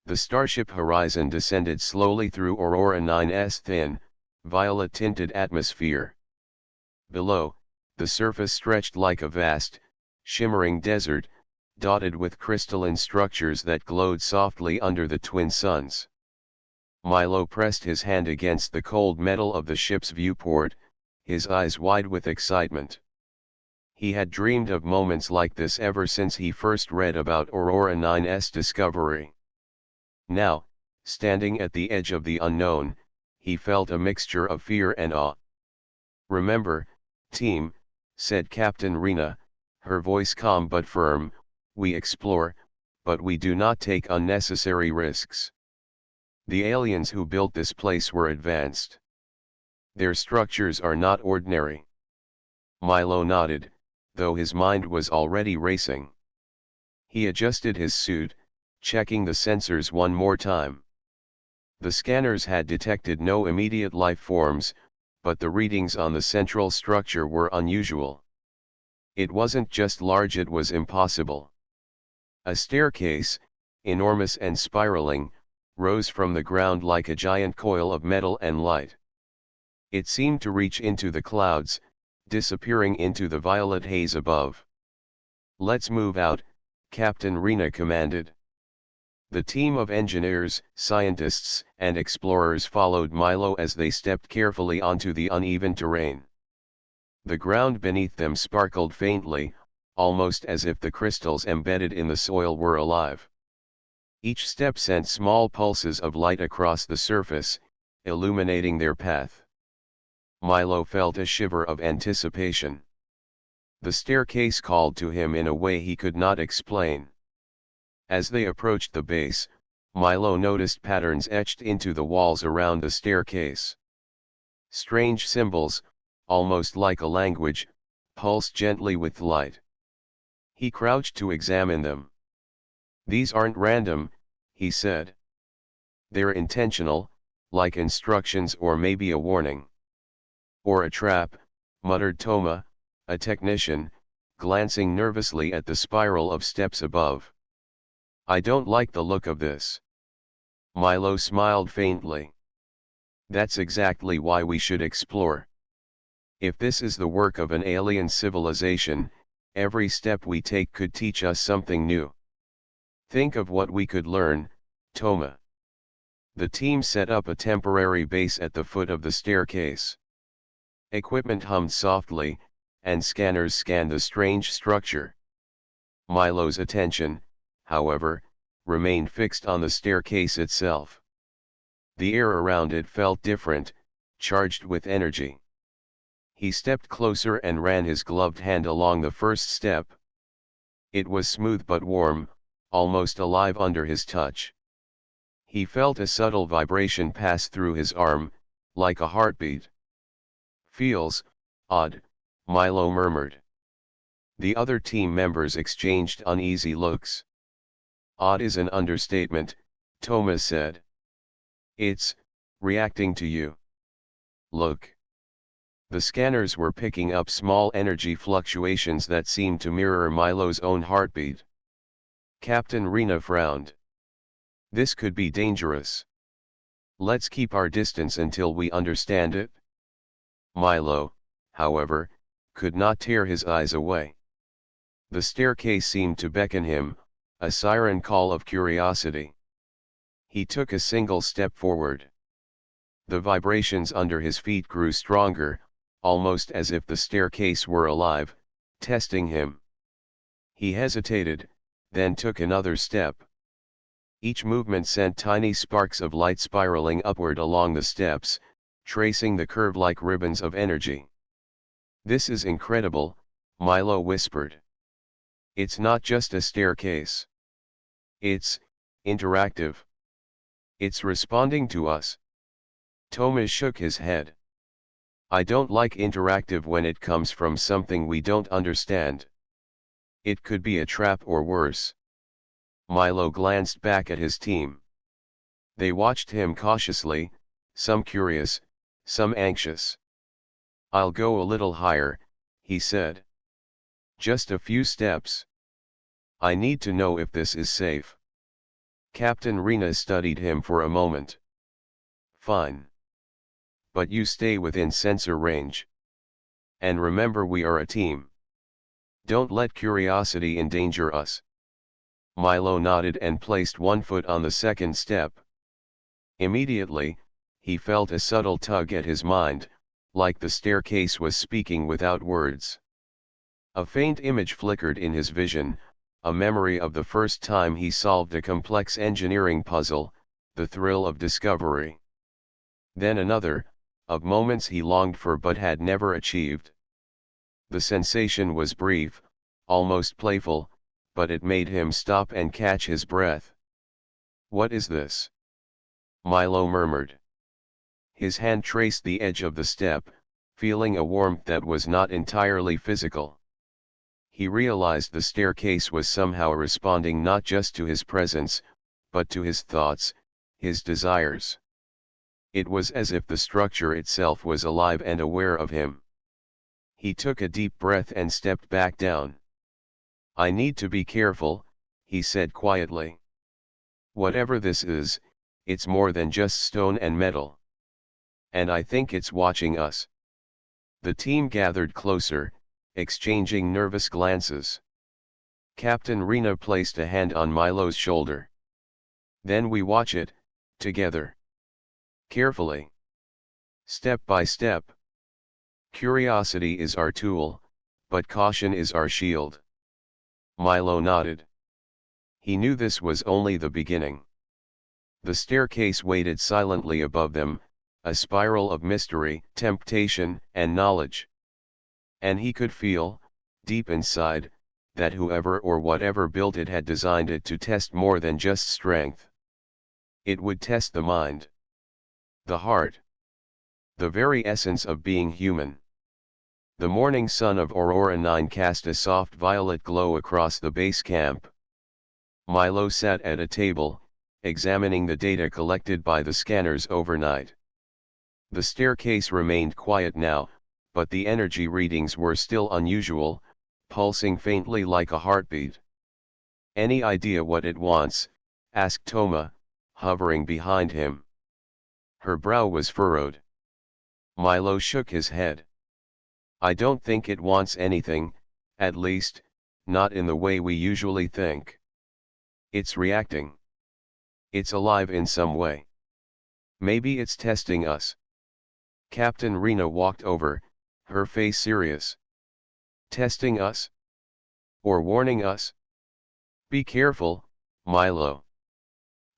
The starship Horizon descended slowly through Aurora 9's thin, violet-tinted atmosphere. Below, the surface stretched like a vast, shimmering desert, dotted with crystalline structures that glowed softly under the twin suns. Milo pressed his hand against the cold metal of the ship's viewport, his eyes wide with excitement. He had dreamed of moments like this ever since he first read about Aurora 9's discovery. Now, standing at the edge of the unknown, he felt a mixture of fear and awe. "Remember, team," said Captain Rena, her voice calm but firm, "we explore, but we do not take unnecessary risks. The aliens who built this place were advanced. Their structures are not ordinary." Milo nodded, though his mind was already racing. He adjusted his suit, checking the sensors one more time. The scanners had detected no immediate life forms, but the readings on the central structure were unusual. It wasn't just large, it was impossible. A staircase, enormous and spiraling, rose from the ground like a giant coil of metal and light. It seemed to reach into the clouds, disappearing into the violet haze above. "Let's move out," Captain Rena commanded. The team of engineers, scientists, and explorers followed Milo as they stepped carefully onto the uneven terrain. The ground beneath them sparkled faintly, almost as if the crystals embedded in the soil were alive. Each step sent small pulses of light across the surface, illuminating their path. Milo felt a shiver of anticipation. The staircase called to him in a way he could not explain. As they approached the base, Milo noticed patterns etched into the walls around the staircase. Strange symbols, almost like a language, pulsed gently with light. He crouched to examine them. "These aren't random," he said. "They're intentional, like instructions or maybe a warning." "Or a trap," muttered Toma, a technician, glancing nervously at the spiral of steps above. "I don't like the look of this." Milo smiled faintly. "That's exactly why we should explore. If this is the work of an alien civilization, every step we take could teach us something new. Think of what we could learn, Toma." The team set up a temporary base at the foot of the staircase. Equipment hummed softly, and scanners scanned the strange structure. Milo's attention, however, remained fixed on the staircase itself. The air around it felt different, charged with energy. He stepped closer and ran his gloved hand along the first step. It was smooth but warm, almost alive under his touch. He felt a subtle vibration pass through his arm, like a heartbeat. "Feels odd," Milo murmured. The other team members exchanged uneasy looks. "Odd is an understatement," Thomas said. "It's reacting to you. Look." The scanners were picking up small energy fluctuations that seemed to mirror Milo's own heartbeat. Captain Rena frowned. "This could be dangerous. Let's keep our distance until we understand it." Milo, however, could not tear his eyes away. The staircase seemed to beckon him, a siren call of curiosity. He took a single step forward. The vibrations under his feet grew stronger, almost as if the staircase were alive, testing him. He hesitated, then took another step. Each movement sent tiny sparks of light spiraling upward along the steps, tracing the curve like ribbons of energy. "This is incredible," Milo whispered. "It's not just a staircase. It's interactive. It's responding to us." Thomas shook his head. "I don't like interactive when it comes from something we don't understand. It could be a trap or worse." Milo glanced back at his team. They watched him cautiously, some curious, some anxious. "I'll go a little higher," he said. "Just a few steps. I need to know if this is safe." Captain Rena studied him for a moment. Fine. But you stay within sensor range. And remember, we are a team. Don't let curiosity endanger us. Milo nodded and placed one foot on the second step. Immediately, he felt a subtle tug at his mind, like the staircase was speaking without words. A faint image flickered in his vision, a memory of the first time he solved a complex engineering puzzle, the thrill of discovery. Then another, of moments he longed for but had never achieved. The sensation was brief, almost playful, but it made him stop and catch his breath. "What is this?" Milo murmured. His hand traced the edge of the step, feeling a warmth that was not entirely physical. He realized the staircase was somehow responding not just to his presence, but to his thoughts, his desires. It was as if the structure itself was alive and aware of him. He took a deep breath and stepped back down. "I need to be careful," he said quietly. "Whatever this is, it's more than just stone and metal. And I think it's watching us." The team gathered closer, exchanging nervous glances. Captain Rena placed a hand on Milo's shoulder. "Then we watch it, together. Carefully. Step by step. Curiosity is our tool, but caution is our shield." Milo nodded. He knew this was only the beginning. The staircase waited silently above them, a spiral of mystery, temptation, and knowledge. And he could feel, deep inside, that whoever or whatever built it had designed it to test more than just strength. It would test the mind, the heart, the very essence of being human. The morning sun of Aurora 9 cast a soft violet glow across the base camp. Milo sat at a table, examining the data collected by the scanners overnight. The staircase remained quiet now, but the energy readings were still unusual, pulsing faintly like a heartbeat. "Any idea what it wants?" asked Toma, hovering behind him. Her brow was furrowed. Milo shook his head. "I don't think it wants anything, at least, not in the way we usually think. It's reacting. It's alive in some way. Maybe it's testing us." Captain Rena walked over, her face serious. "Testing us? Or warning us? Be careful, Milo.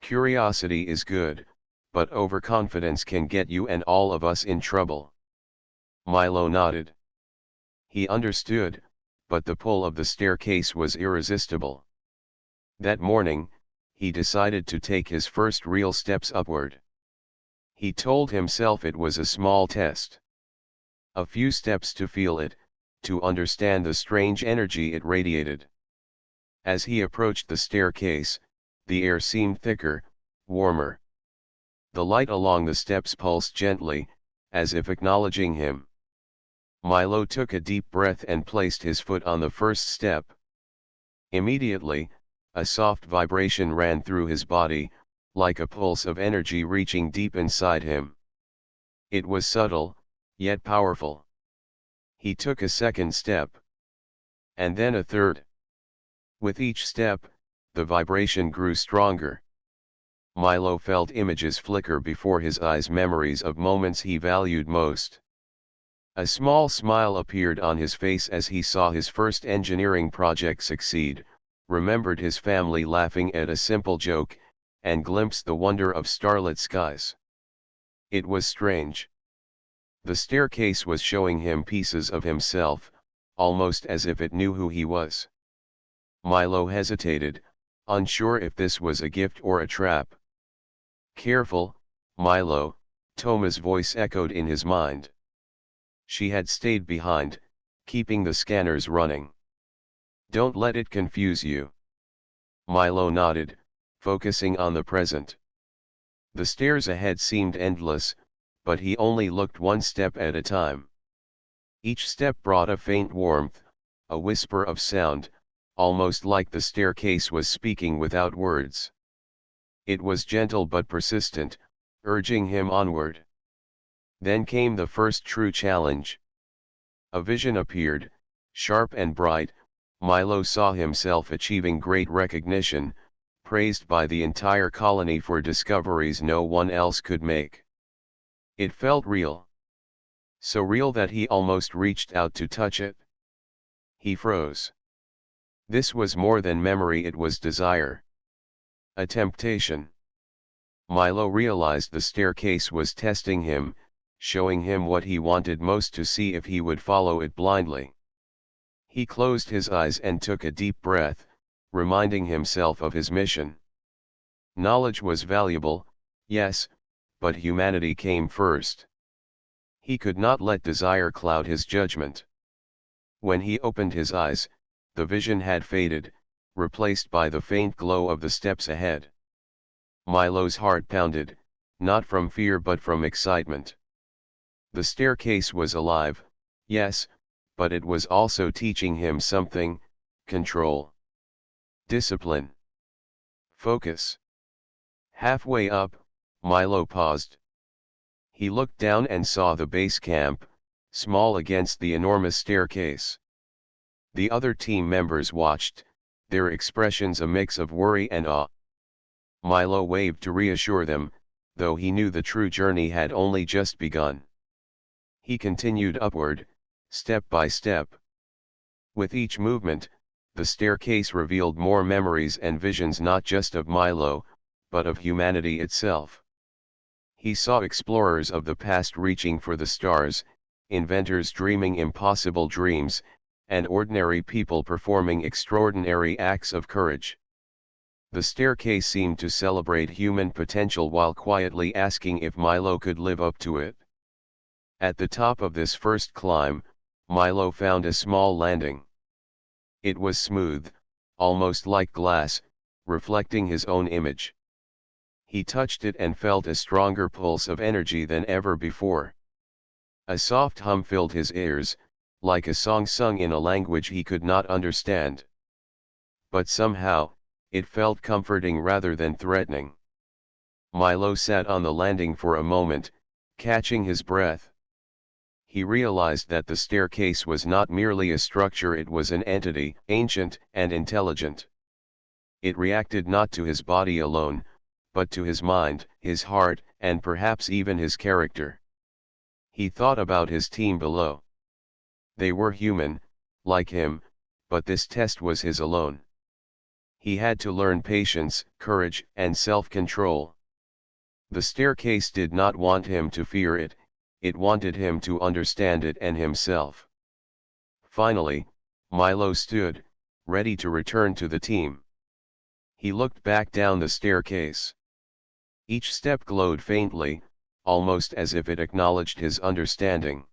Curiosity is good, but overconfidence can get you and all of us in trouble." Milo nodded. He understood, but the pull of the staircase was irresistible. That morning, he decided to take his first real steps upward. He told himself it was a small test. A few steps to feel it, to understand the strange energy it radiated. As he approached the staircase, the air seemed thicker, warmer. The light along the steps pulsed gently, as if acknowledging him. Milo took a deep breath and placed his foot on the first step. Immediately, a soft vibration ran through his body, like a pulse of energy reaching deep inside him. It was subtle, yet powerful. He took a second step. And then a third. With each step, the vibration grew stronger. Milo felt images flicker before his eyes, memories of moments he valued most. A small smile appeared on his face as he saw his first engineering project succeed, remembered his family laughing at a simple joke, and glimpsed the wonder of starlit skies. It was strange. The staircase was showing him pieces of himself, almost as if it knew who he was. Milo hesitated, unsure if this was a gift or a trap. "Careful, Milo," Toma's voice echoed in his mind. She had stayed behind, keeping the scanners running. "Don't let it confuse you." Milo nodded, focusing on the present. The stairs ahead seemed endless, but he only looked one step at a time. Each step brought a faint warmth, a whisper of sound, almost like the staircase was speaking without words. It was gentle but persistent, urging him onward. Then came the first true challenge. A vision appeared, sharp and bright. Milo saw himself achieving great recognition, praised by the entire colony for discoveries no one else could make. It felt real. So real that he almost reached out to touch it. He froze. This was more than memory, it was desire. A temptation. Milo realized the staircase was testing him, showing him what he wanted most to see if he would follow it blindly. He closed his eyes and took a deep breath, reminding himself of his mission. Knowledge was valuable, yes, but humanity came first. He could not let desire cloud his judgment. When he opened his eyes, the vision had faded, replaced by the faint glow of the steps ahead. Milo's heart pounded, not from fear but from excitement. The staircase was alive, yes, but it was also teaching him something: control, discipline, focus. Halfway up, Milo paused. He looked down and saw the base camp, small against the enormous staircase. The other team members watched, their expressions a mix of worry and awe. Milo waved to reassure them, though he knew the true journey had only just begun. He continued upward, step by step. With each movement, the staircase revealed more memories and visions, not just of Milo, but of humanity itself. He saw explorers of the past reaching for the stars, inventors dreaming impossible dreams, and ordinary people performing extraordinary acts of courage. The staircase seemed to celebrate human potential while quietly asking if Milo could live up to it. At the top of this first climb, Milo found a small landing. It was smooth, almost like glass, reflecting his own image. He touched it and felt a stronger pulse of energy than ever before. A soft hum filled his ears, like a song sung in a language he could not understand. But somehow, it felt comforting rather than threatening. Milo sat on the landing for a moment, catching his breath. He realized that the staircase was not merely a structure, it was an entity, ancient and intelligent. It reacted not to his body alone, but to his mind, his heart, and perhaps even his character. He thought about his team below. They were human, like him, but this test was his alone. He had to learn patience, courage, and self-control. The staircase did not want him to fear it, it wanted him to understand it and himself. Finally, Milo stood, ready to return to the team. He looked back down the staircase. Each step glowed faintly, almost as if it acknowledged his understanding.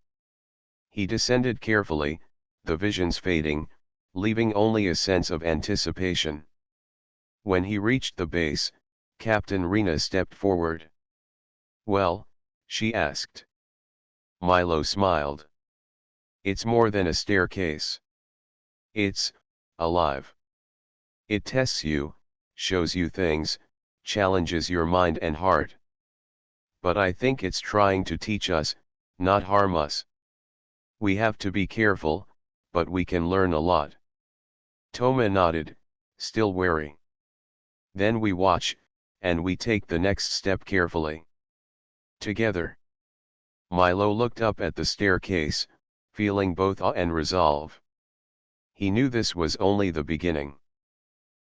He descended carefully, the visions fading, leaving only a sense of anticipation. When he reached the base, Captain Rena stepped forward. "Well?" she asked. Milo smiled. "It's more than a staircase. It's alive. It tests you, shows you things, challenges your mind and heart. But I think it's trying to teach us, not harm us. We have to be careful, but we can learn a lot." Toma nodded, still wary. "Then we watch, and we take the next step carefully. Together." Milo looked up at the staircase, feeling both awe and resolve. He knew this was only the beginning.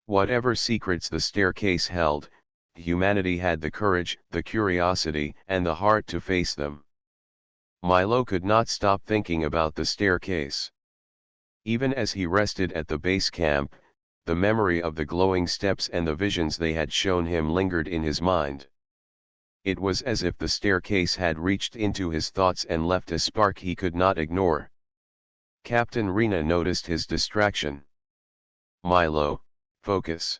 Whatever secrets the staircase held, humanity had the courage, the curiosity, and the heart to face them. Milo could not stop thinking about the staircase. Even as he rested at the base camp, the memory of the glowing steps and the visions they had shown him lingered in his mind. It was as if the staircase had reached into his thoughts and left a spark he could not ignore. Captain Rena noticed his distraction. "Milo, focus.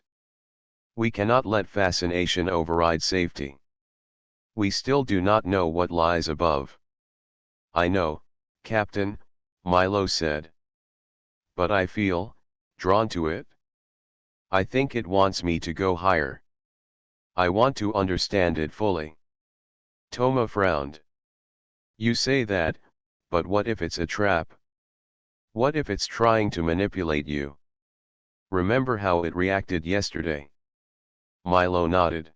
We cannot let fascination override safety. We still do not know what lies above." "I know, Captain," Milo said. "But I feel drawn to it. I think it wants me to go higher." I want to understand it fully. Toma frowned. You say that, but what if it's a trap? What if it's trying to manipulate you? Remember how it reacted yesterday? Milo nodded.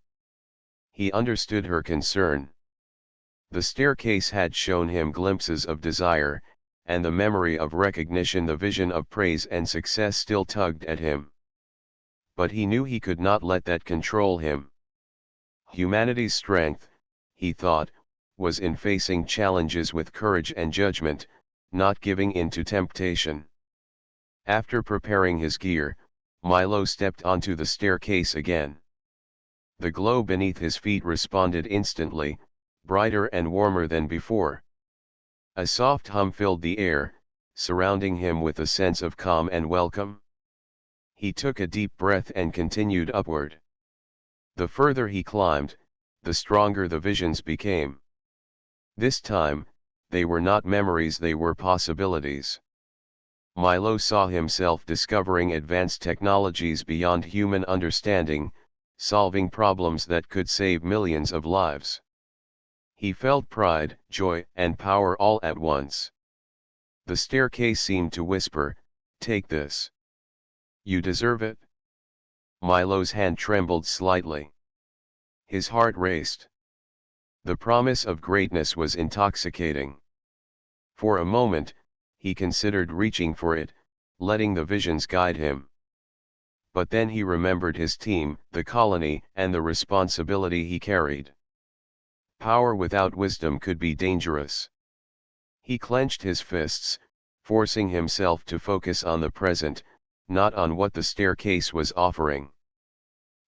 He understood her concern. The staircase had shown him glimpses of desire, and the memory of recognition, the vision of praise and success still tugged at him. But he knew he could not let that control him. Humanity's strength, he thought, was in facing challenges with courage and judgment, not giving in to temptation. After preparing his gear, Milo stepped onto the staircase again. The glow beneath his feet responded instantly, brighter and warmer than before. A soft hum filled the air, surrounding him with a sense of calm and welcome. He took a deep breath and continued upward. The further he climbed, the stronger the visions became. This time, they were not memories, they were possibilities. Milo saw himself discovering advanced technologies beyond human understanding, solving problems that could save millions of lives. He felt pride, joy, and power all at once. The staircase seemed to whisper, "Take this. You deserve it." Milo's hand trembled slightly. His heart raced. The promise of greatness was intoxicating. For a moment, he considered reaching for it, letting the visions guide him. But then he remembered his team, the colony, and the responsibility he carried. Power without wisdom could be dangerous. He clenched his fists, forcing himself to focus on the present, not on what the staircase was offering.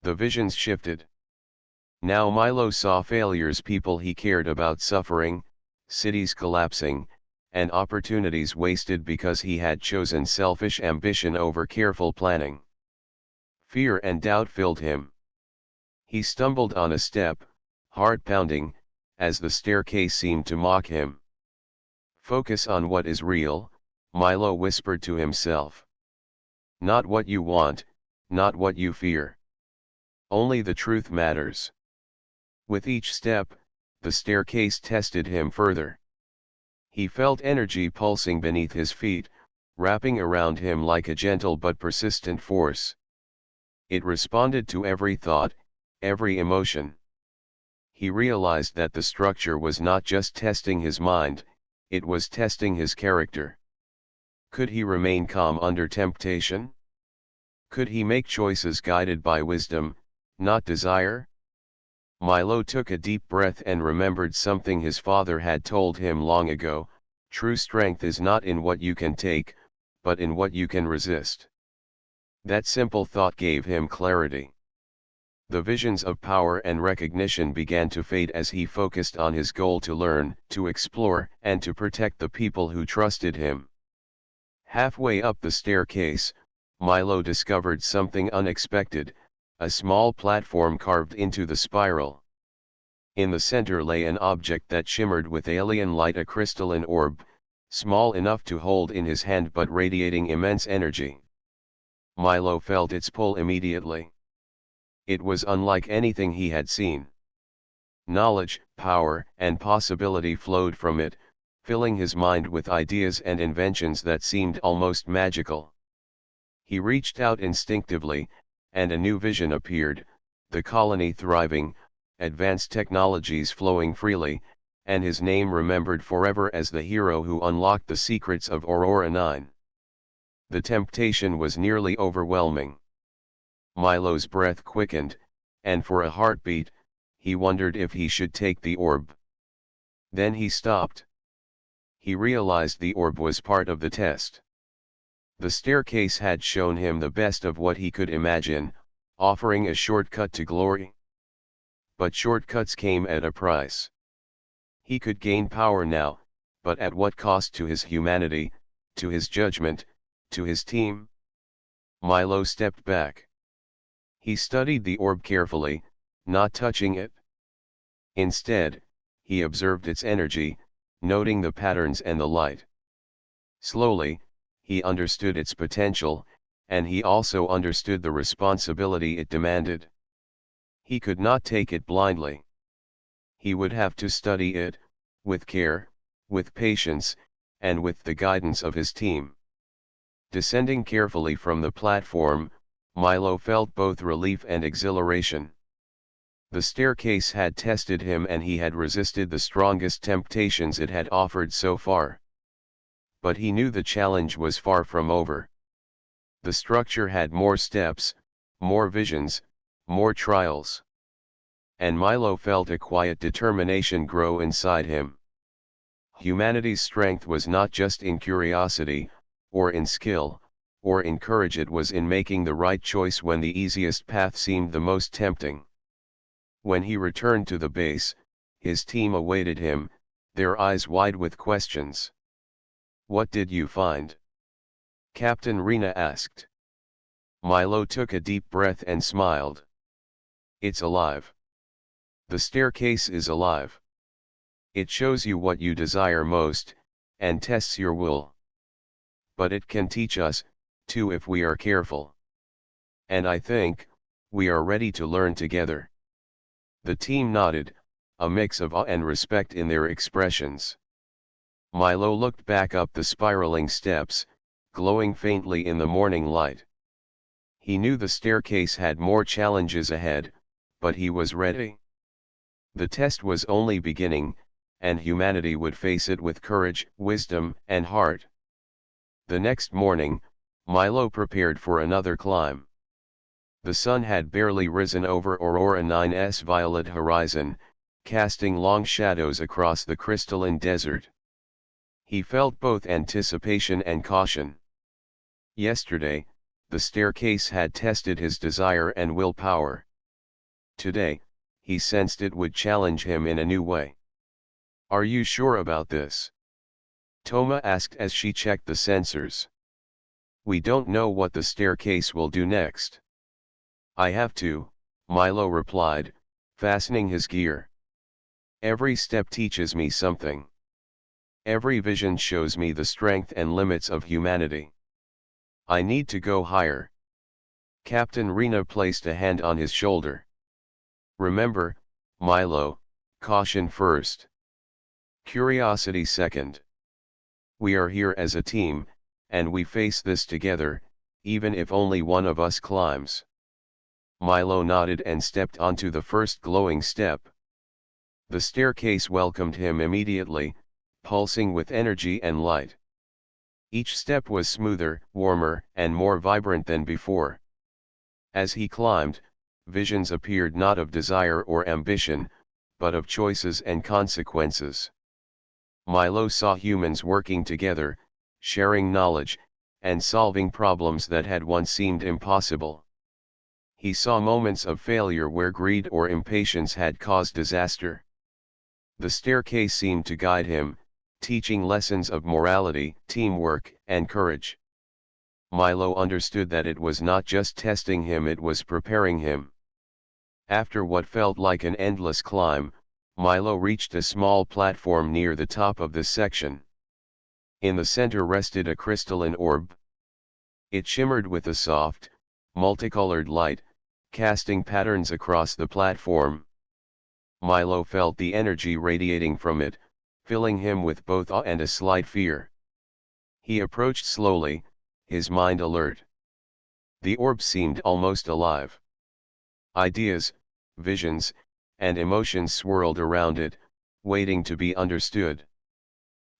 The visions shifted. Now Milo saw failures, people he cared about suffering, cities collapsing, and opportunities wasted because he had chosen selfish ambition over careful planning. Fear and doubt filled him. He stumbled on a step, heart pounding, as the staircase seemed to mock him. Focus on what is real, Milo whispered to himself. Not what you want, not what you fear. Only the truth matters. With each step, the staircase tested him further. He felt energy pulsing beneath his feet, wrapping around him like a gentle but persistent force. It responded to every thought, every emotion. He realized that the structure was not just testing his mind, it was testing his character. Could he remain calm under temptation? Could he make choices guided by wisdom, not desire? Milo took a deep breath and remembered something his father had told him long ago: true strength is not in what you can take, but in what you can resist. That simple thought gave him clarity. The visions of power and recognition began to fade as he focused on his goal to learn, to explore, and to protect the people who trusted him. Halfway up the staircase, Milo discovered something unexpected: a small platform carved into the spiral. In the center lay an object that shimmered with alien light, a crystalline orb, small enough to hold in his hand but radiating immense energy. Milo felt its pull immediately. It was unlike anything he had seen. Knowledge, power, and possibility flowed from it, filling his mind with ideas and inventions that seemed almost magical. He reached out instinctively, and a new vision appeared: the colony thriving, advanced technologies flowing freely, and his name remembered forever as the hero who unlocked the secrets of Aurora 9. The temptation was nearly overwhelming. Milo's breath quickened, and for a heartbeat, he wondered if he should take the orb. Then he stopped. He realized the orb was part of the test. The staircase had shown him the best of what he could imagine, offering a shortcut to glory. But shortcuts came at a price. He could gain power now, but at what cost to his humanity, to his judgment, to his team? Milo stepped back. He studied the orb carefully, not touching it. Instead, he observed its energy, noting the patterns and the light. Slowly, he understood its potential, and he also understood the responsibility it demanded. He could not take it blindly. He would have to study it, with care, with patience, and with the guidance of his team. Descending carefully from the platform, Milo felt both relief and exhilaration. The staircase had tested him and he had resisted the strongest temptations it had offered so far. But he knew the challenge was far from over. The structure had more steps, more visions, more trials. And Milo felt a quiet determination grow inside him. Humanity's strength was not just in curiosity, or in skill, or in courage, it was in making the right choice when the easiest path seemed the most tempting. When he returned to the base, his team awaited him, their eyes wide with questions. "What did you find?" Captain Rena asked. Milo took a deep breath and smiled. "It's alive. The staircase is alive. It shows you what you desire most, and tests your will. But it can teach us, too, if we are careful. And I think, we are ready to learn together." The team nodded, a mix of awe and respect in their expressions. Milo looked back up the spiraling steps, glowing faintly in the morning light. He knew the staircase had more challenges ahead, but he was ready. The test was only beginning, and humanity would face it with courage, wisdom, and heart. The next morning, Milo prepared for another climb. The sun had barely risen over Aurora 9's violet horizon, casting long shadows across the crystalline desert. He felt both anticipation and caution. Yesterday, the staircase had tested his desire and willpower. Today, he sensed it would challenge him in a new way. "Are you sure about this?" Toma asked as she checked the sensors. "We don't know what the staircase will do next." "I have to," Milo replied, fastening his gear. "Every step teaches me something. Every vision shows me the strength and limits of humanity. I need to go higher." Captain Rena placed a hand on his shoulder. "Remember, Milo, caution first. Curiosity second. We are here as a team, and we face this together, even if only one of us climbs." Milo nodded and stepped onto the first glowing step. The staircase welcomed him immediately, pulsing with energy and light. Each step was smoother, warmer, and more vibrant than before. As he climbed, visions appeared not of desire or ambition, but of choices and consequences. Milo saw humans working together, sharing knowledge, and solving problems that had once seemed impossible. He saw moments of failure where greed or impatience had caused disaster. The staircase seemed to guide him, teaching lessons of morality, teamwork, and courage. Milo understood that it was not just testing him, it was preparing him. After what felt like an endless climb, Milo reached a small platform near the top of the section. In the center rested a crystalline orb. It shimmered with a soft, multicolored light, casting patterns across the platform. Milo felt the energy radiating from it, filling him with both awe and a slight fear. He approached slowly, his mind alert. The orb seemed almost alive. Ideas, visions, and emotions swirled around it, waiting to be understood.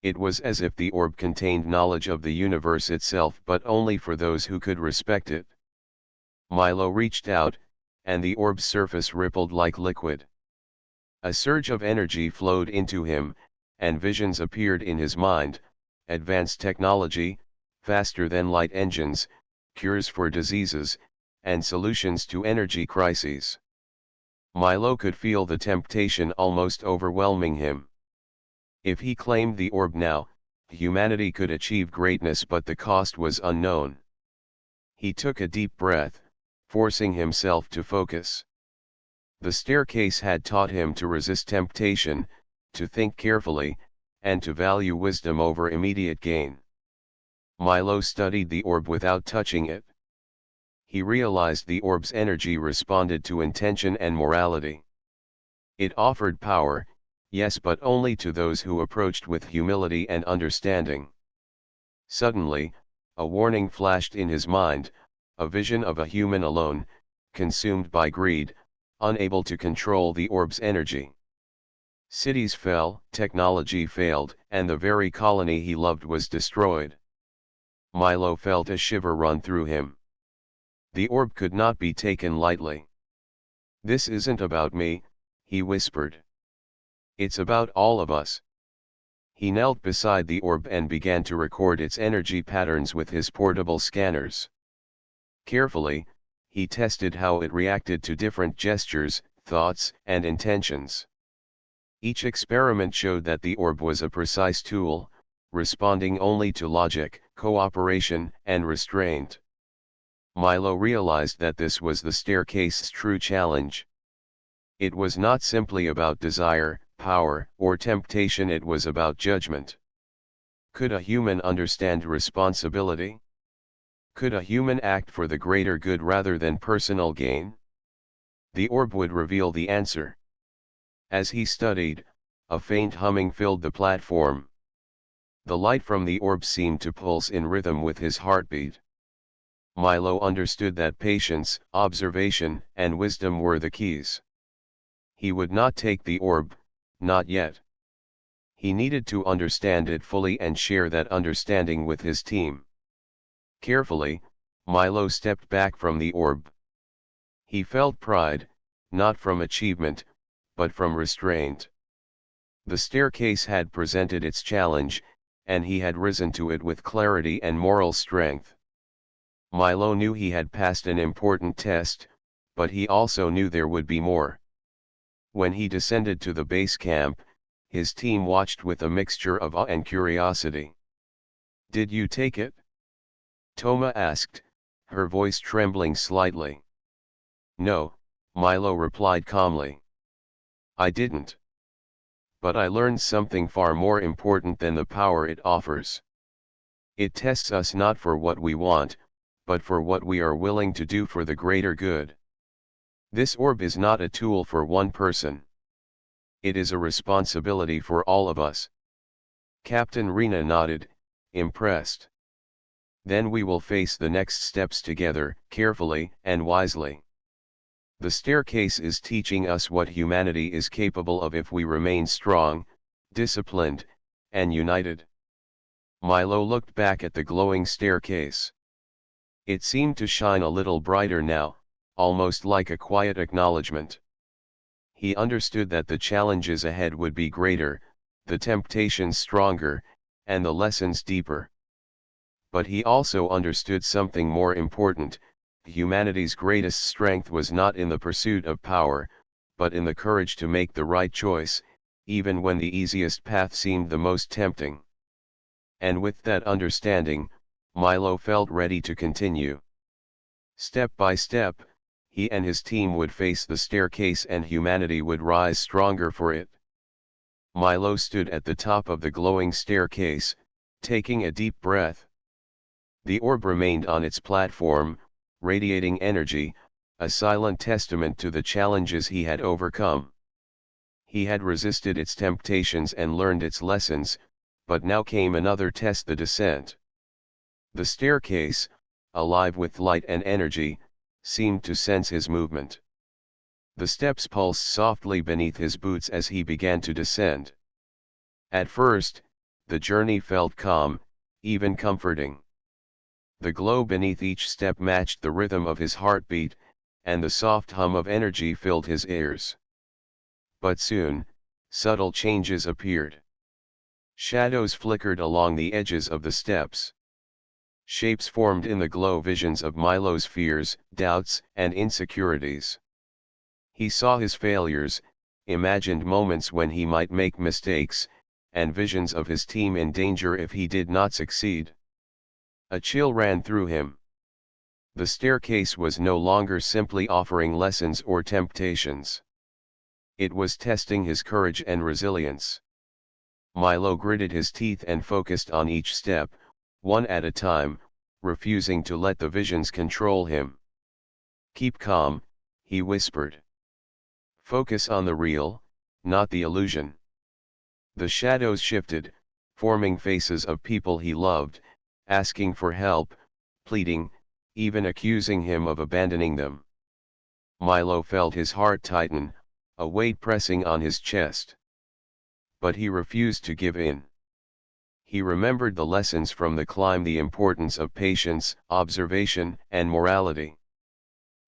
It was as if the orb contained knowledge of the universe itself, but only for those who could respect it. Milo reached out, and the orb's surface rippled like liquid. A surge of energy flowed into him, and visions appeared in his mind: advanced technology, faster than light engines, cures for diseases, and solutions to energy crises. Milo could feel the temptation almost overwhelming him. If he claimed the orb now, humanity could achieve greatness, but the cost was unknown. He took a deep breath, forcing himself to focus. The staircase had taught him to resist temptation, to think carefully, and to value wisdom over immediate gain. Milo studied the orb without touching it. he realized the orb's energy responded to intention and morality. It offered power, yes, but only to those who approached with humility and understanding. Suddenly, a warning flashed in his mind, a vision of a human alone, consumed by greed, unable to control the orb's energy. Cities fell, technology failed, and the very colony he loved was destroyed. Milo felt a shiver run through him. The orb could not be taken lightly. "This isn't about me," he whispered. "It's about all of us." He knelt beside the orb and began to record its energy patterns with his portable scanners. Carefully, he tested how it reacted to different gestures, thoughts, and intentions. Each experiment showed that the orb was a precise tool, responding only to logic, cooperation, and restraint. Milo realized that this was the staircase's true challenge. It was not simply about desire, power, or temptation, it was about judgment. Could a human understand responsibility? Could a human act for the greater good rather than personal gain? The orb would reveal the answer. As he studied, a faint humming filled the platform. The light from the orb seemed to pulse in rhythm with his heartbeat. Milo understood that patience, observation, and wisdom were the keys. He would not take the orb, not yet. He needed to understand it fully and share that understanding with his team. Carefully, Milo stepped back from the orb. He felt pride, not from achievement, but from restraint. The staircase had presented its challenge, and he had risen to it with clarity and moral strength. Milo knew he had passed an important test, but he also knew there would be more. When he descended to the base camp, his team watched with a mixture of awe and curiosity. "Did you take it?" Toma asked, her voice trembling slightly. "No," Milo replied calmly. "I didn't. But I learned something far more important than the power it offers. It tests us not for what we want, but for what we are willing to do for the greater good. This orb is not a tool for one person. It is a responsibility for all of us." Captain Rena nodded, impressed. "Then we will face the next steps together, carefully and wisely. The staircase is teaching us what humanity is capable of if we remain strong, disciplined, and united." Milo looked back at the glowing staircase. It seemed to shine a little brighter now, almost like a quiet acknowledgement. He understood that the challenges ahead would be greater, the temptations stronger, and the lessons deeper. But he also understood something more important: humanity's greatest strength was not in the pursuit of power, but in the courage to make the right choice, even when the easiest path seemed the most tempting. And with that understanding, Milo felt ready to continue. Step by step, he and his team would face the staircase and humanity would rise stronger for it. Milo stood at the top of the glowing staircase, taking a deep breath. The orb remained on its platform, radiating energy, a silent testament to the challenges he had overcome. He had resisted its temptations and learned its lessons, but now came another test: the descent. The staircase, alive with light and energy, seemed to sense his movement. The steps pulsed softly beneath his boots as he began to descend. At first, the journey felt calm, even comforting. The glow beneath each step matched the rhythm of his heartbeat, and the soft hum of energy filled his ears. But soon, subtle changes appeared. Shadows flickered along the edges of the steps. Shapes formed in the glow, visions of Milo's fears, doubts, and insecurities. He saw his failures, imagined moments when he might make mistakes, and visions of his team in danger if he did not succeed. A chill ran through him. The staircase was no longer simply offering lessons or temptations. It was testing his courage and resilience. Milo gritted his teeth and focused on each step, one at a time, refusing to let the visions control him. Keep calm, he whispered. Focus on the real, not the illusion. The shadows shifted, forming faces of people he loved, asking for help, pleading, even accusing him of abandoning them. Milo felt his heart tighten, a weight pressing on his chest. But he refused to give in. He remembered the lessons from the climb, the importance of patience, observation, and morality.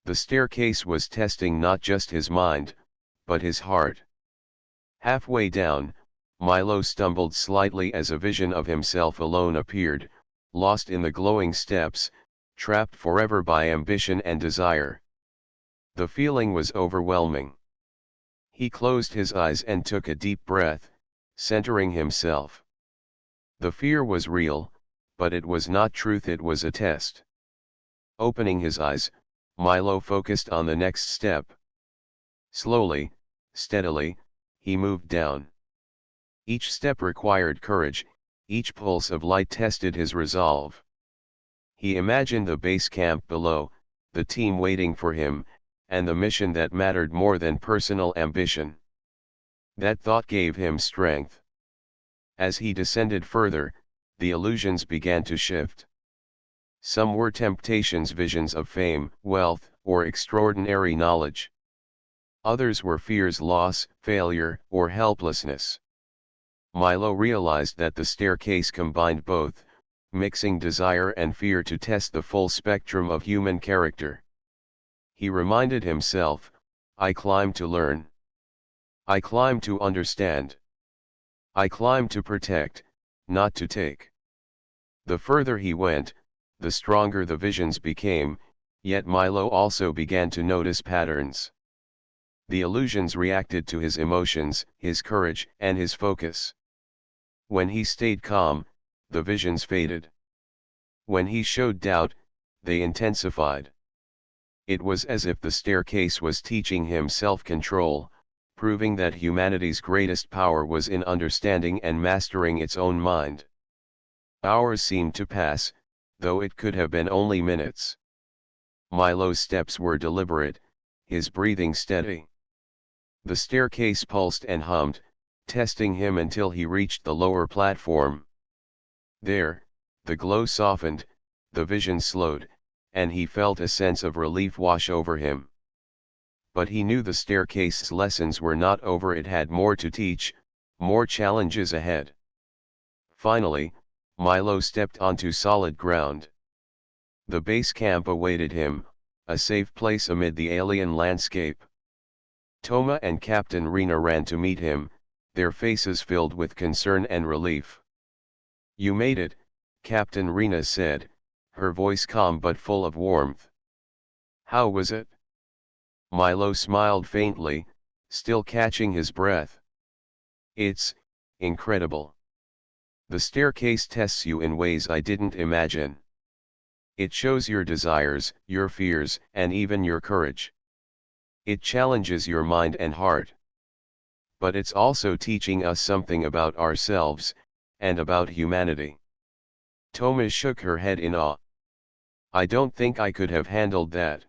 The staircase was testing not just his mind, but his heart. Halfway down, Milo stumbled slightly as a vision of himself alone appeared, lost in the glowing steps, trapped forever by ambition and desire. The feeling was overwhelming. He closed his eyes and took a deep breath, centering himself. The fear was real, but it was not truth, it was a test. Opening his eyes, Milo focused on the next step. Slowly, steadily, he moved down. Each step required courage, each pulse of light tested his resolve. He imagined the base camp below, the team waiting for him, and the mission that mattered more than personal ambition. That thought gave him strength. As he descended further, the illusions began to shift. Some were temptations, visions of fame, wealth, or extraordinary knowledge. Others were fears, loss, failure, or helplessness. Milo realized that the staircase combined both, mixing desire and fear to test the full spectrum of human character. He reminded himself, I climb to learn. I climb to understand. I climb to protect, not to take. The further he went, the stronger the visions became, yet Milo also began to notice patterns. The illusions reacted to his emotions, his courage, and his focus. When he stayed calm, the visions faded. When he showed doubt, they intensified. It was as if the staircase was teaching him self-control, proving that humanity's greatest power was in understanding and mastering its own mind. Hours seemed to pass, though it could have been only minutes. Milo's steps were deliberate, his breathing steady. The staircase pulsed and hummed, testing him until he reached the lower platform. There, the glow softened, the vision slowed, and he felt a sense of relief wash over him. But he knew the staircase's lessons were not over, it had more to teach, more challenges ahead. Finally, Milo stepped onto solid ground. The base camp awaited him, a safe place amid the alien landscape. Toma and Captain Rena ran to meet him, their faces filled with concern and relief. You made it, Captain Rena said, her voice calm but full of warmth. How was it? Milo smiled faintly, still catching his breath. It's incredible. The staircase tests you in ways I didn't imagine. It shows your desires, your fears, and even your courage. It challenges your mind and heart. But it's also teaching us something about ourselves, and about humanity. Toma shook her head in awe. I don't think I could have handled that.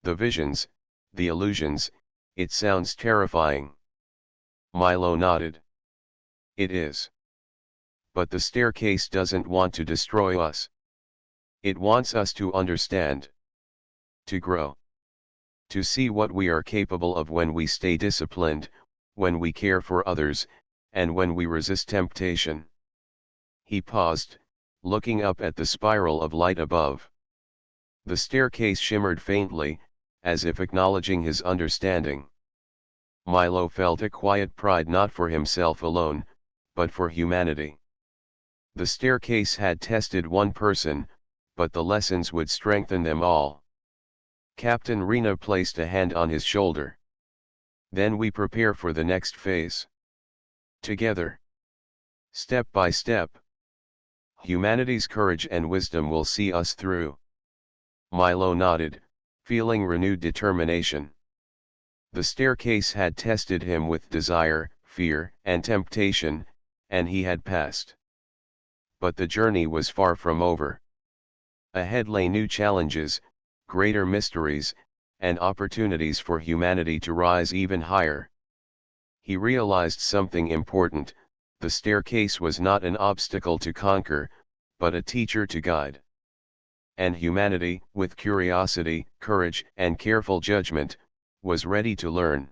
The visions, the illusions, it sounds terrifying. Milo nodded. It is. But the staircase doesn't want to destroy us. It wants us to understand. To grow. To see what we are capable of when we stay disciplined, when we care for others, and when we resist temptation. He paused, looking up at the spiral of light above. The staircase shimmered faintly, as if acknowledging his understanding. Milo felt a quiet pride, not for himself alone, but for humanity. The staircase had tested one person, but the lessons would strengthen them all. Captain Rena placed a hand on his shoulder. Then we prepare for the next phase. Together. Step by step. Humanity's courage and wisdom will see us through. Milo nodded, feeling renewed determination. The staircase had tested him with desire, fear, and temptation, and he had passed. But the journey was far from over. Ahead lay new challenges, greater mysteries, and opportunities for humanity to rise even higher. He realized something important: the staircase was not an obstacle to conquer, but a teacher to guide. And humanity, with curiosity, courage, and careful judgment, was ready to learn.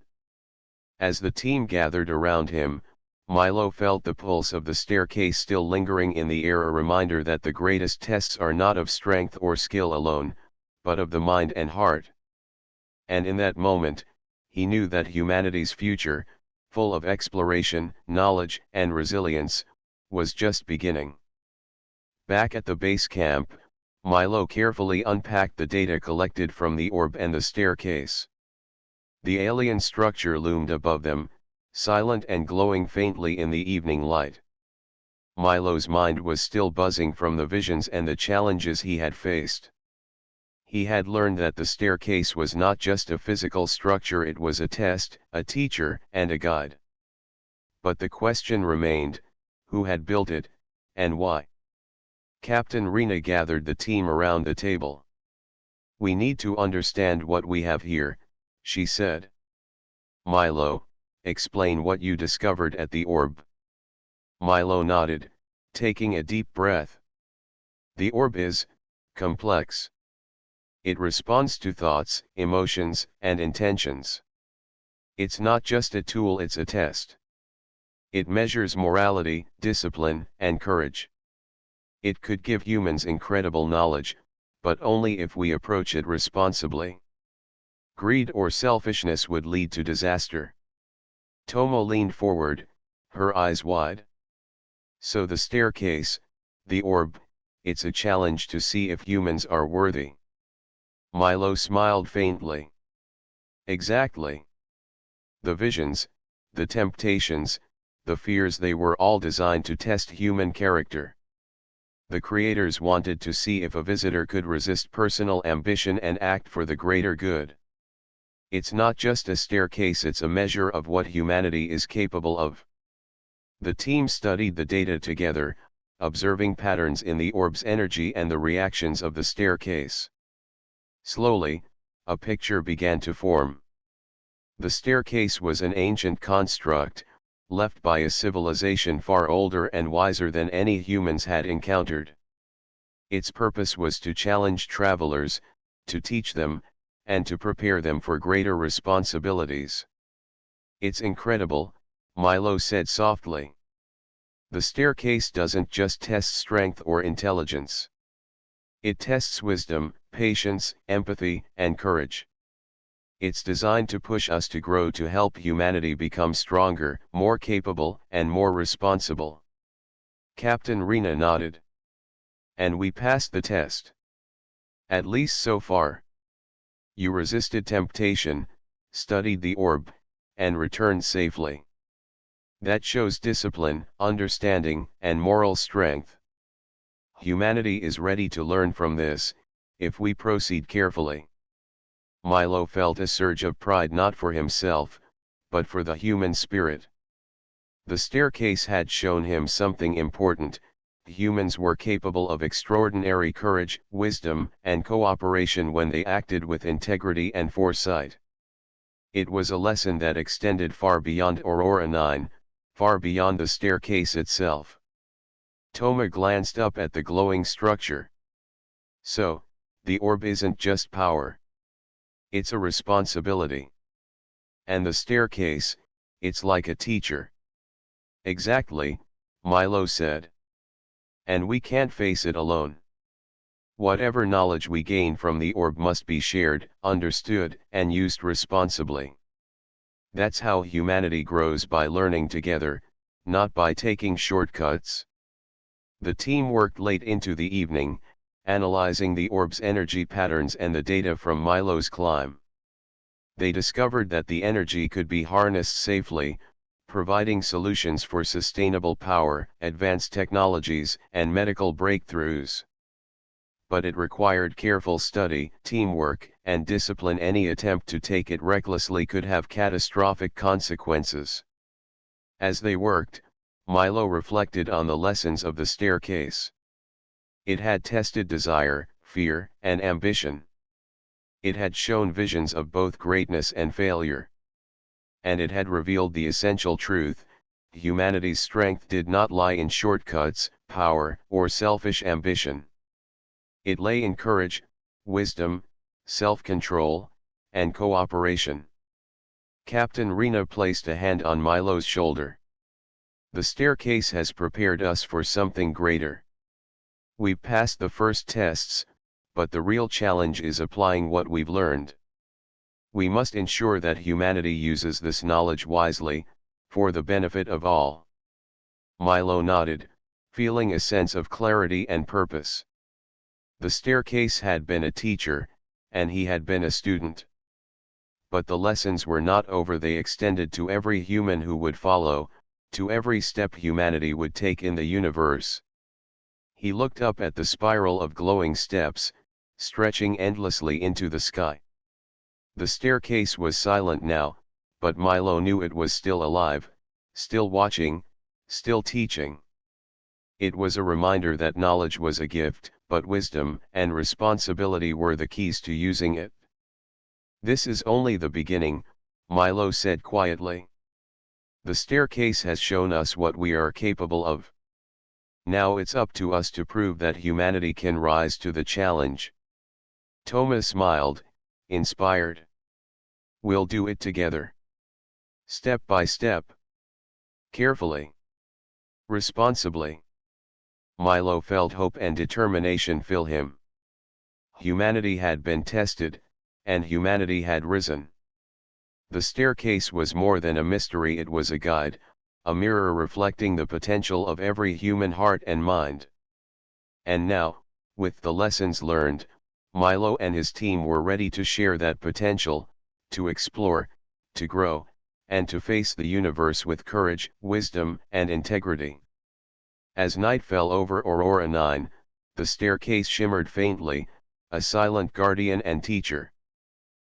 As the team gathered around him, Milo felt the pulse of the staircase still lingering in the air, a reminder that the greatest tests are not of strength or skill alone, but of the mind and heart. And in that moment, he knew that humanity's future, full of exploration, knowledge, and resilience, was just beginning. Back at the base camp, Milo carefully unpacked the data collected from the orb and the staircase. The alien structure loomed above them, silent and glowing faintly in the evening light. Milo's mind was still buzzing from the visions and the challenges he had faced. He had learned that the staircase was not just a physical structure, it was a test, a teacher, and a guide. But the question remained: who had built it, and why? Captain Rena gathered the team around the table. "We need to understand what we have here," she said. "Milo, explain what you discovered at the orb." Milo nodded, taking a deep breath. "The orb is complex. It responds to thoughts, emotions, and intentions. It's not just a tool, it's a test. It measures morality, discipline, and courage. It could give humans incredible knowledge, but only if we approach it responsibly. Greed or selfishness would lead to disaster." Tomo leaned forward, her eyes wide. "So the staircase, the orb, it's a challenge to see if humans are worthy." Milo smiled faintly. "Exactly. The visions, the temptations, the fears, they were all designed to test human character. The creators wanted to see if a visitor could resist personal ambition and act for the greater good. It's not just a staircase, it's a measure of what humanity is capable of." The team studied the data together, observing patterns in the orb's energy and the reactions of the staircase. Slowly, a picture began to form. The staircase was an ancient construct, left by a civilization far older and wiser than any humans had encountered. Its purpose was to challenge travelers, to teach them, and to prepare them for greater responsibilities. "It's incredible," Milo said softly. "The staircase doesn't just test strength or intelligence. It tests wisdom, patience, empathy, and courage. It's designed to push us to grow, to help humanity become stronger, more capable, and more responsible." Captain Rena nodded. "And we passed the test. At least so far. You resisted temptation, studied the orb, and returned safely. That shows discipline, understanding, and moral strength. Humanity is ready to learn from this, if we proceed carefully." Milo felt a surge of pride, not for himself, but for the human spirit. The staircase had shown him something important: humans were capable of extraordinary courage, wisdom, and cooperation when they acted with integrity and foresight. It was a lesson that extended far beyond Aurora 9, far beyond the staircase itself. Toma glanced up at the glowing structure. "So, the orb isn't just power. It's a responsibility. And the staircase, it's like a teacher." "Exactly," Milo said. "And we can't face it alone. Whatever knowledge we gain from the orb must be shared, understood, and used responsibly. That's how humanity grows, by learning together, not by taking shortcuts." The team worked late into the evening, analyzing the orb's energy patterns and the data from Milo's climb. They discovered that the energy could be harnessed safely, providing solutions for sustainable power, advanced technologies, and medical breakthroughs. But it required careful study, teamwork, and discipline. Any attempt to take it recklessly could have catastrophic consequences. As they worked, Milo reflected on the lessons of the staircase. It had tested desire, fear, and ambition. It had shown visions of both greatness and failure. And it had revealed the essential truth: humanity's strength did not lie in shortcuts, power, or selfish ambition. It lay in courage, wisdom, self-control, and cooperation. Captain Rena placed a hand on Milo's shoulder. The staircase has prepared us for something greater. We've passed the first tests, but the real challenge is applying what we've learned. We must ensure that humanity uses this knowledge wisely, for the benefit of all. Milo nodded, feeling a sense of clarity and purpose. The staircase had been a teacher, and he had been a student. But the lessons were not over. They extended to every human who would follow, to every step humanity would take in the universe. He looked up at the spiral of glowing steps, stretching endlessly into the sky. The staircase was silent now, but Milo knew it was still alive, still watching, still teaching. It was a reminder that knowledge was a gift, but wisdom and responsibility were the keys to using it. "This is only the beginning," Milo said quietly. "The staircase has shown us what we are capable of. Now it's up to us to prove that humanity can rise to the challenge." Thomas smiled, inspired. "We'll do it together. Step by step. Carefully. Responsibly." Milo felt hope and determination fill him. Humanity had been tested, and humanity had risen. The staircase was more than a mystery. It was a guide, a mirror reflecting the potential of every human heart and mind. And now, with the lessons learned, Milo and his team were ready to share that potential, to explore, to grow, and to face the universe with courage, wisdom, and integrity. As night fell over Aurora 9, the staircase shimmered faintly, a silent guardian and teacher.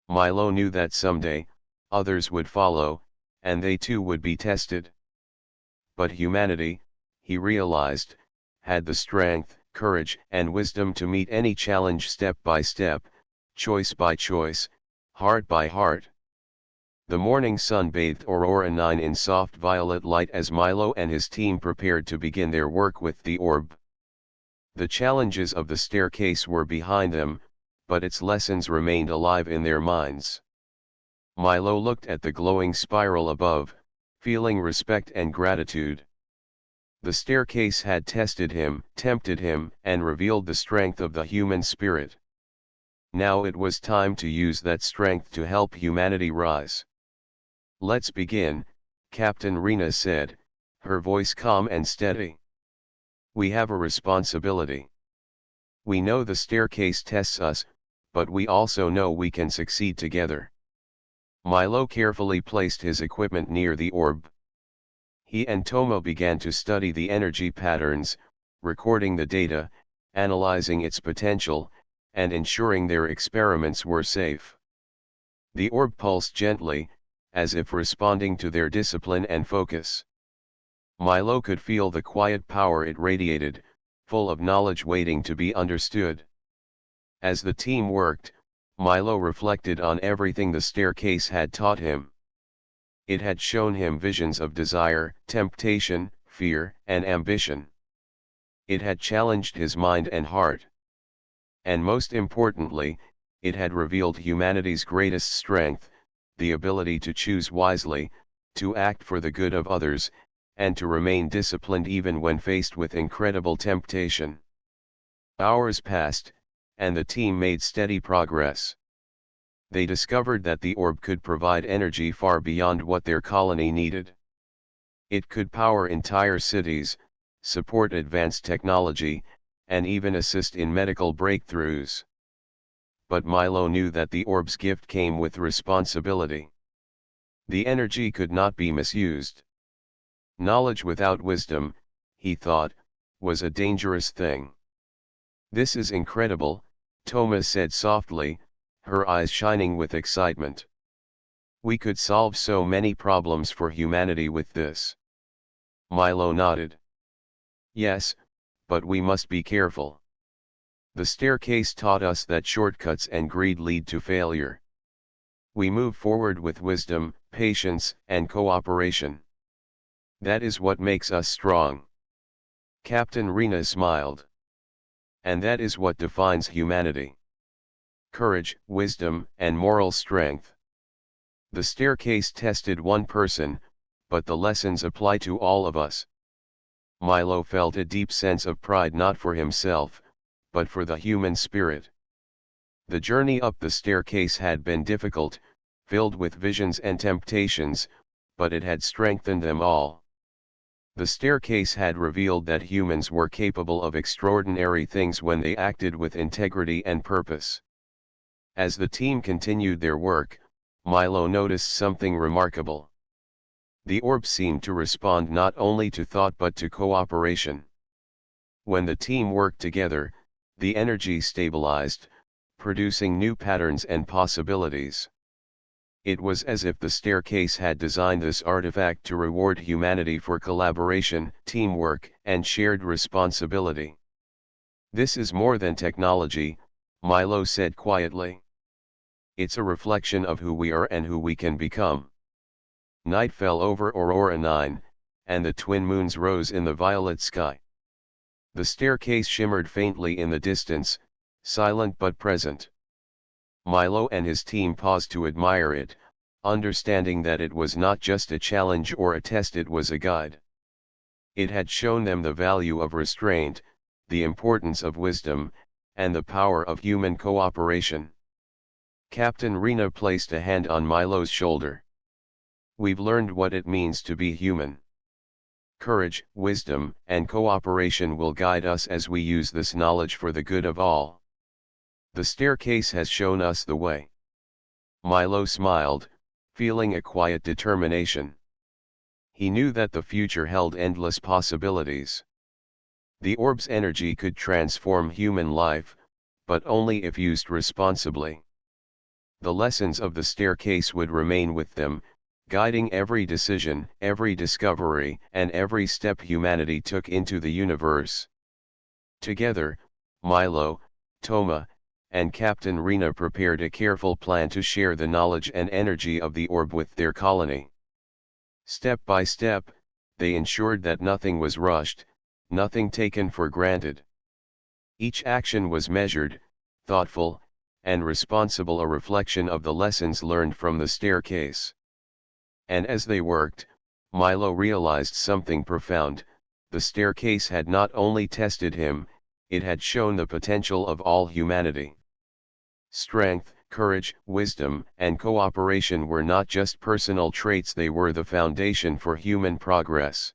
Milo knew that someday, others would follow, and they too would be tested. But humanity, he realized, had the strength, courage, and wisdom to meet any challenge step by step, choice by choice, heart by heart. The morning sun bathed Aurora 9 in soft violet light as Milo and his team prepared to begin their work with the orb. The challenges of the staircase were behind them, but its lessons remained alive in their minds. Milo looked at the glowing spiral above, feeling respect and gratitude. The staircase had tested him, tempted him, and revealed the strength of the human spirit. Now it was time to use that strength to help humanity rise. "Let's begin," Captain Rena said, her voice calm and steady. "We have a responsibility. We know the staircase tests us, but we also know we can succeed together." Milo carefully placed his equipment near the orb. He and Tomo began to study the energy patterns, recording the data, analyzing its potential, and ensuring their experiments were safe. The orb pulsed gently, as if responding to their discipline and focus. Milo could feel the quiet power it radiated, full of knowledge waiting to be understood. As the team worked, Milo reflected on everything the staircase had taught him. It had shown him visions of desire, temptation, fear, and ambition. It had challenged his mind and heart. And most importantly, it had revealed humanity's greatest strength, the ability to choose wisely, to act for the good of others, and to remain disciplined even when faced with incredible temptation. Hours passed, and the team made steady progress. They discovered that the orb could provide energy far beyond what their colony needed. It could power entire cities, support advanced technology, and even assist in medical breakthroughs. But Milo knew that the orb's gift came with responsibility. The energy could not be misused. Knowledge without wisdom, he thought, was a dangerous thing. "This is incredible," Toma said softly, her eyes shining with excitement. "We could solve so many problems for humanity with this." Milo nodded. "Yes, but we must be careful. The staircase taught us that shortcuts and greed lead to failure. We move forward with wisdom, patience, and cooperation. That is what makes us strong. Captain Rena smiled. And that is what defines humanity. Courage, wisdom, and moral strength. The staircase tested one person, but the lessons apply to all of us. Milo felt a deep sense of pride not for himself, but for the human spirit. The journey up the staircase had been difficult, filled with visions and temptations, but it had strengthened them all. The staircase had revealed that humans were capable of extraordinary things when they acted with integrity and purpose. As the team continued their work, Milo noticed something remarkable. The orb seemed to respond not only to thought but to cooperation. When the team worked together, the energy stabilized, producing new patterns and possibilities. It was as if the staircase had designed this artifact to reward humanity for collaboration, teamwork, and shared responsibility. This is more than technology, Milo said quietly. It's a reflection of who we are and who we can become. Night fell over Aurora 9, and the twin moons rose in the violet sky. The staircase shimmered faintly in the distance, silent but present. Milo and his team paused to admire it, understanding that it was not just a challenge or a test, it was a guide. It had shown them the value of restraint, the importance of wisdom, and the power of human cooperation. Captain Rena placed a hand on Milo's shoulder. We've learned what it means to be human. Courage, wisdom, and cooperation will guide us as we use this knowledge for the good of all. The staircase has shown us the way. Milo smiled, feeling a quiet determination. He knew that the future held endless possibilities. The orb's energy could transform human life, but only if used responsibly. The lessons of the staircase would remain with them, guiding every decision, every discovery, and every step humanity took into the universe. Together, Milo, Toma, and Captain Rena prepared a careful plan to share the knowledge and energy of the orb with their colony. Step by step, they ensured that nothing was rushed, nothing taken for granted. Each action was measured, thoughtful, and responsible, a reflection of the lessons learned from the staircase. And as they worked, Milo realized something profound. The staircase had not only tested him, it had shown the potential of all humanity. Strength, courage, wisdom, and cooperation were not just personal traits, they were the foundation for human progress.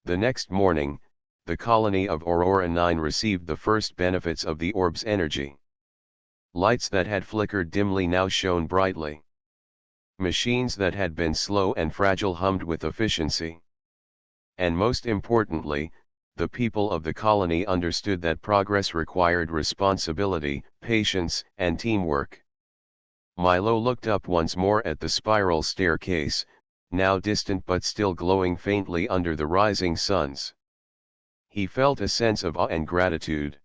The next morning, the colony of Aurora 9 received the first benefits of the orb's energy. Lights that had flickered dimly now shone brightly. Machines that had been slow and fragile hummed with efficiency. And most importantly, the people of the colony understood that progress required responsibility, patience, and teamwork. Milo looked up once more at the spiral staircase, now distant but still glowing faintly under the rising suns. He felt a sense of awe and gratitude.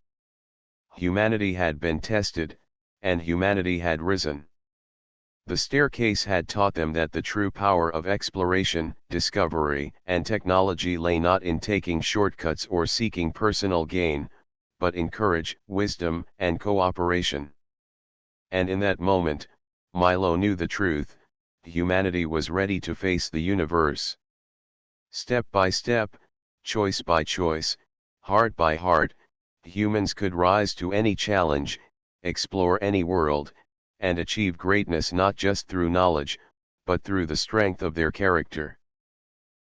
Humanity had been tested, and humanity had risen. The staircase had taught them that the true power of exploration, discovery, and technology lay not in taking shortcuts or seeking personal gain, but in courage, wisdom, and cooperation. And in that moment, Milo knew the truth: humanity was ready to face the universe. Step by step, choice by choice, heart by heart, humans could rise to any challenge, explore any world, and achieve greatness not just through knowledge, but through the strength of their character.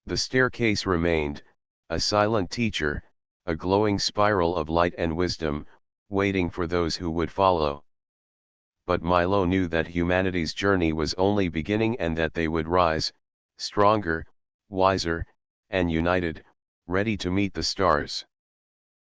The staircase remained, a silent teacher, a glowing spiral of light and wisdom, waiting for those who would follow. But Milo knew that humanity's journey was only beginning, and that they would rise, stronger, wiser, and united, ready to meet the stars.